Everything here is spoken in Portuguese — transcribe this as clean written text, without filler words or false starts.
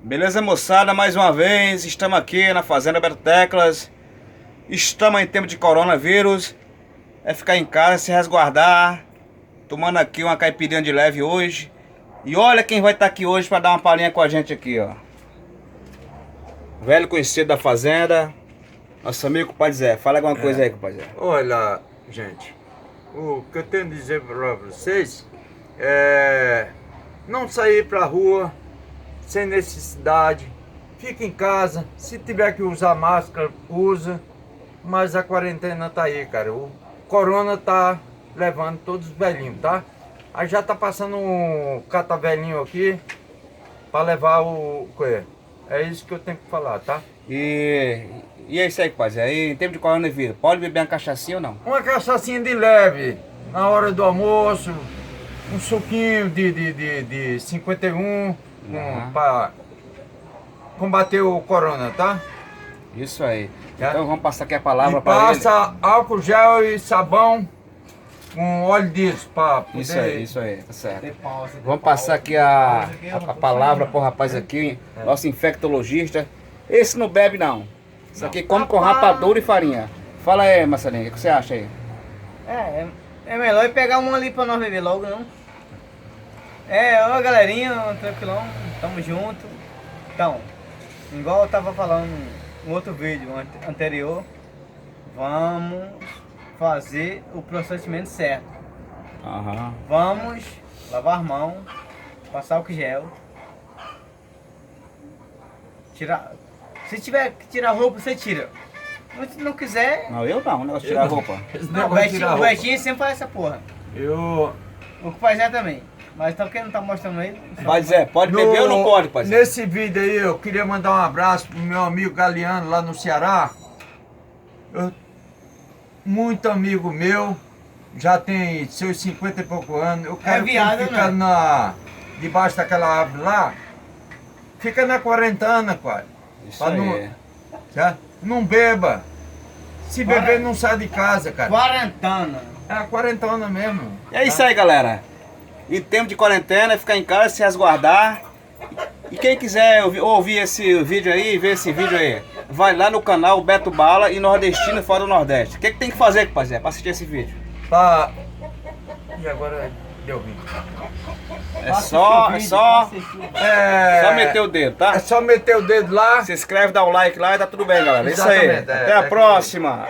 Beleza, moçada? Mais uma vez, estamos aqui na Fazenda Beto Teclas. Estamos em tempo de coronavírus. É ficar em casa, se resguardar. Tomando aqui uma caipirinha de leve hoje. E olha quem vai estar aqui hoje para dar uma palhinha com a gente aqui, ó. Velho conhecido da Fazenda, nosso amigo compadre Zé. Fala alguma coisa aí, compadre Zé. Olha, gente, o que eu tenho a dizer para vocês é não sair pra rua sem necessidade. Fica em casa, se tiver que usar máscara, usa. Mas a quarentena tá aí, cara. O corona tá levando todos os velhinhos, tá? Aí já tá passando um catavelhinho aqui pra levar o... É isso que eu tenho que falar, tá? E é isso aí, compadre Zé. E em tempo de coronavírus, pode beber uma cachaçinha ou não? Uma cachaçinha de leve, na hora do almoço, um suquinho de 51 para combater o corona, tá? Isso aí. É. Então vamos passar aqui a palavra E para ele. passa álcool gel e sabão com óleo diesel para poder... Isso aí, tá certo. Vamos passar aqui a palavra pro rapaz aqui, nosso infectologista. Esse não bebe não. Isso aqui come com rapadura e farinha. Fala aí, Marcelinho, o que você acha aí? É melhor pegar uma ali pra nós beber logo, não? Ô galerinha, tranquilão, tamo junto. Então, igual eu tava falando no outro vídeo anterior, vamos fazer o procedimento certo. Vamos lavar a mão, passar álcool gel, tirar. Se tiver que tirar roupa, você tira. Se não quiser. Não, eu não, negócio de tirar a roupa. Não, o Betinho sempre faz essa porra. Eu... O pai Zé também. Mas então quem não tá mostrando aí. Pai Zé, pode beber ou não pode, pai Zé? Nesse vídeo aí eu queria mandar um abraço pro meu amigo Galeano lá no Ceará. Muito amigo meu, já tem seus 50 e pouco anos. Eu quero viado, ficar debaixo daquela árvore lá. Fica na quarentena, pai. Isso aí. Não beba. Se beber, não sai de casa, cara. Quarentena. É a quarentena mesmo. E é isso aí, galera. Em tempo de quarentena, é ficar em casa, se resguardar. E quem quiser ouvir esse vídeo aí, ver esse vídeo aí, vai lá no canal Beto Bala e Nordestino Fora do Nordeste. O que tem que fazer, compadre Zé, pra assistir esse vídeo? E agora deu ruim. Só meter o dedo, tá? É só meter o dedo lá. Se inscreve, dá o like lá e tá tudo bem, galera. É isso aí. Exatamente, Até a próxima.